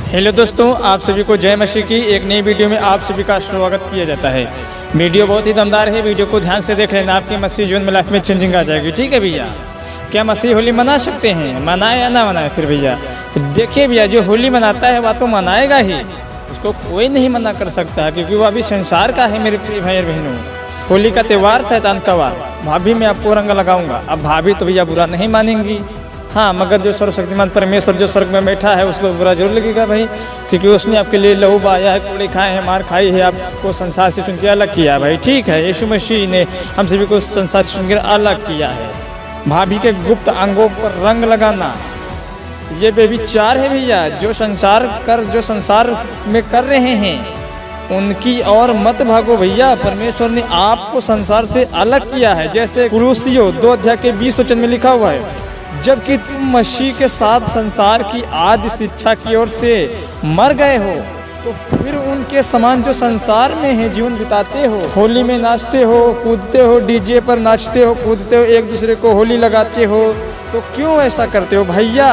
Hello दोस्तों, आप सभी को जय मसीह की एक नई वीडियो में आप सभी का स्वागत किया जाता है। वीडियो बहुत ही दमदार है, वीडियो को ध्यान से देख लेना, आपकी मसीह जीवन में लाइफ में चेंजिंग आ जाएगी। ठीक है भैया, क्या मसीह होली मना सकते हैं? मनाए या ना मनाए? फिर भैया देखिए भैया, जो होली मनाता है वह तो मनाएगा ही, उसको कोई नहीं मना कर सकता, क्योंकि वह अभी संसार का है। मेरे प्रिय भाई और बहनों, होली का त्यौहार शैतान का वार। भाभी मैं आपको रंग लगाऊंगा। अब भाभी तो भैया बुरा नहीं मानेंगी, हाँ, मगर जो सर्वशक्तिमान परमेश्वर जो स्वर्ग में बैठा है उसको बुरा जरूर लगेगा भाई, क्योंकि उसने आपके लिए लहू बहाया है, कोड़े खाए हैं, मार खाई है, आपको संसार से चुन के अलग किया है भाई। ठीक है, यीशु मसीह ने हम सभी को संसार से चुन के अलग किया है। भाभी के गुप्त अंगों पर रंग लगाना ये व्यभिचार है भैया। जो संसार में कर रहे हैं उनकी और मत भागो भैया। परमेश्वर ने आपको संसार से अलग किया है, जैसे कुलुस्सियों 2:20 में लिखा हुआ है, जबकि तुम मसीह के साथ संसार की आदि शिक्षा की ओर से मर गए हो, तो फिर उनके समान जो संसार में है जीवन बिताते हो। होली में नाचते हो, कूदते हो, डीजे पर नाचते हो, कूदते हो, एक दूसरे को होली लगाते हो, तो क्यों ऐसा करते हो भैया?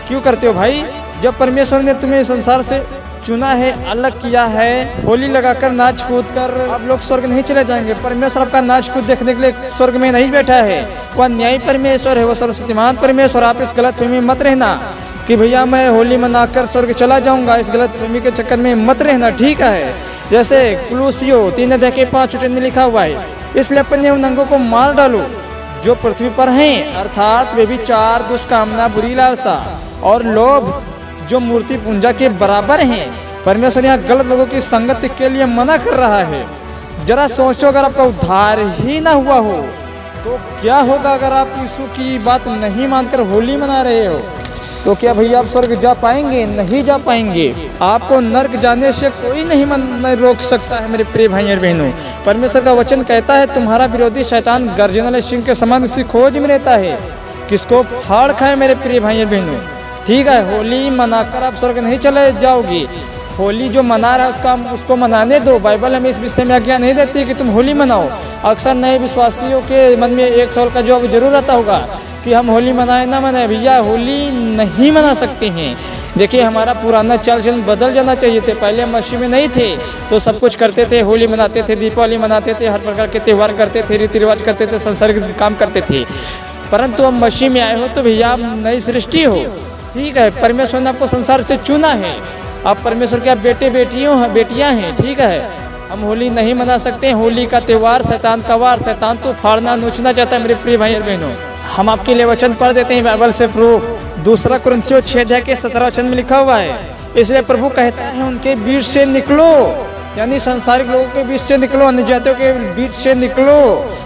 क्यों करते हो भाई? जब परमेश्वर ने तुम्हें संसार से चुना है, अलग किया है, होली लगाकर नाच कूद कर आप लोग स्वर्ग नहीं चले जाएंगे। परमेश्वर आपका नाच कूद देखने के लिए स्वर्ग में नहीं बैठा है, वह न्यायी परमेश्वर है, वह सर्वशक्तिमान परमेश्वर। आप इस गलतफहमी में मत रहना कि भैया मैं होली मनाकर स्वर्ग चला जाऊंगा, इस गलतफहमी के चक्कर में मत रहना। ठीक है, जैसे कुलुस्सियों 3:5 में लिखा हुआ है, इसलिए अपने उन अंगों को मार डालो जो पृथ्वी पर हैं, अर्थात व्यभिचार, दुष्कामना, बुरी लालसा और लोभ, जो मूर्ति पूजा के बराबर हैं। परमेश्वर यहाँ गलत लोगों की संगत के लिए मना कर रहा है। जरा सोचो, अगर आपका उद्धार ही ना हुआ हो तो क्या होगा? अगर आप यीशु की बात नहीं मानकर होली मना रहे हो तो क्या भैया आप स्वर्ग जा पाएंगे? नहीं जा पाएंगे। आपको नर्क जाने से कोई नहीं रोक सकता है मेरे प्रिय भाई और बहनों। परमेश्वर का वचन कहता है, तुम्हारा विरोधी शैतान गर्जन वाले सिंह के समान इसी खोज में रहता है, किसको फाड़ खाए मेरे प्रिय भाई और बहनों। ठीक है, होली मनाकर आप स्वर्ग नहीं चले जाओगे। होली जो मना रहा है उसको मनाने दो। बाइबल हमें इस विषय में आज्ञा नहीं देती कि तुम होली मनाओ। अक्सर नए विश्वासियों के मन में एक सवाल का जवाब जरूर आता होगा कि हम होली मनाए ना मनाए। भैया होली नहीं मना सकते हैं। देखिए, हमारा पुराना चाल चलन बदल जाना चाहिए थे। पहले हम मसीह में नहीं थे तो सब कुछ करते थे, होली मनाते थे, दीपावली मनाते थे, हर प्रकार के त्यौहार करते थे, रीति रिवाज करते थे, सांसारिक काम करते थे। परंतु हम मसीह में आए हो तो भैया आप नई सृष्टि हो। ठीक है, परमेश्वर ने आपको संसार से चुना है, आप परमेश्वर के बेटे बेटियां हैं। ठीक है, हम होली नहीं मना सकते। होली का त्यौहार शैतान का वार, शैतान तो फाड़ना नोचना चाहता है मेरे प्रिय भाई और बहनों। हम आपके लिए वचन पढ़ देते हैं बाइबल से प्रूफ। 2 कुरिन्थियों 6:17 में लिखा हुआ है, इसलिए प्रभु कहता है उनके बीच से निकलो, यानी सांसारिक लोगों के बीच से निकलो, अन्य जातियों के बीच से निकलो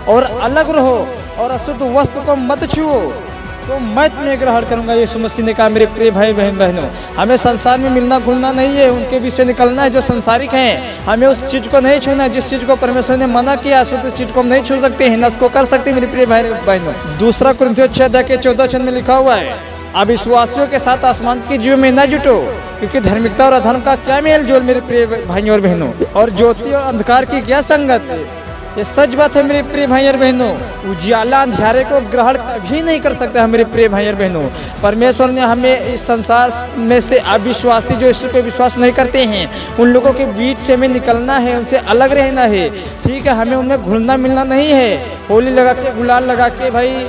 और अलग रहो और अशुद्ध वस्तु को मत छुओ, तो मैं तुम्हें ग्रहण करूंगा। यीशु मसीह ने कहा मेरे प्रिय भाई बहनों, हमें संसार में मिलना घुलना नहीं है, उनके बीच से निकलना है जो संसारिक हैं। हमें उस चीज़ को नहीं छूना जिस चीज़ को परमेश्वर ने मना किया। शुद्ध चीज़ को हम नहीं छू सकते हैं, न उसको कर सकते मेरे प्रिय भाई बहनों। 2 कुरिन्थियों 6:14 में लिखा हुआ है, अब विश्वासियों के साथ आसमान की जीव में न जुटो, क्योंकि धार्मिकता और अधर्म का क्या मेल जोल मेरे प्रिय भाई और बहनों, और ज्योति और अंधकार की क्या संगत। ये सच बात है मेरे प्रिय भाई और बहनों। उजियाला अंधियारे को ग्रहण कभी नहीं कर सकता है मेरे प्रिय भाई और बहनों। परमेश्वर ने हमें इस संसार में से अविश्वासी जो ईश्वर पे विश्वास नहीं करते हैं उन लोगों के बीच से हमें निकलना है, उनसे अलग रहना है। ठीक है, हमें उनमें घुलना मिलना नहीं है। होली लगा के, गुलाल लगा के भाई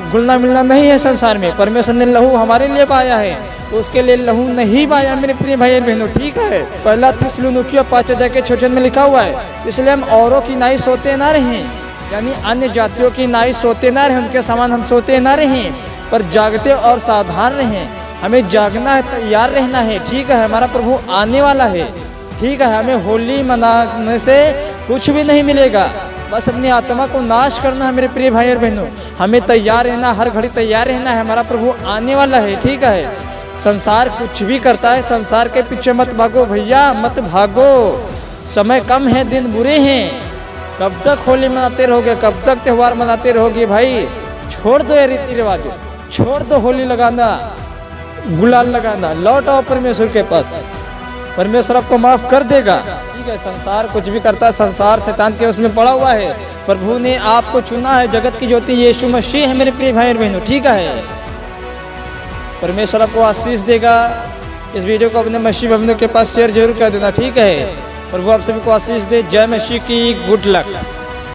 घुलना मिलना नहीं है संसार में। परमेश्वर ने लहू हमारे लिए पाया है, उसके लिए लहू नहीं पाया मेरे प्रिय भाई और बहनों। ठीक है, 1 थिस्सलुनीकियों 5:6 में लिखा हुआ है, इसलिए हम औरों की नाई सोते ना रहें, यानी अन्य जातियों की नाई सोते ना रहें, उनके समान हम सोते ना रहें, पर जागते और सावधान रहें। हमें जागना है, तैयार रहना है। ठीक है, हमारा प्रभु आने वाला है। ठीक है, हमें होली मनाने से कुछ भी नहीं मिलेगा, बस अपनी आत्मा को नाश करना है मेरे प्रिय भाई और बहनों। हमें तैयार रहना, हर घड़ी तैयार रहना है, हमारा प्रभु आने वाला है। ठीक है, संसार कुछ भी करता है, संसार के पीछे मत भागो भैया, मत भागो। समय कम है, दिन बुरे हैं। कब तक होली मनाते रहोगे? कब तक त्यौहार मनाते रहोगे भाई? छोड़ दो ये रीति रिवाज, छोड़ दो होली लगाना, गुलाल लगाना, लौट आओ परमेश्वर के पास, परमेश्वर आपको माफ कर देगा। ठीक है, संसार कुछ भी करता है, संसार शैतान के उसमें पड़ा हुआ है। प्रभु ने आपको चुना है, जगत की ज्योति यीशु मसीह है मेरे प्रिय भाई और बहनों। ठीक है, परमेश्वर आपको आशीष देगा। इस वीडियो को अपने मसीह बंधुओं के पास शेयर जरूर कर देना, ठीक है। प्रभु आप सभी को आशीष दे। जय मसीह की। Good luck.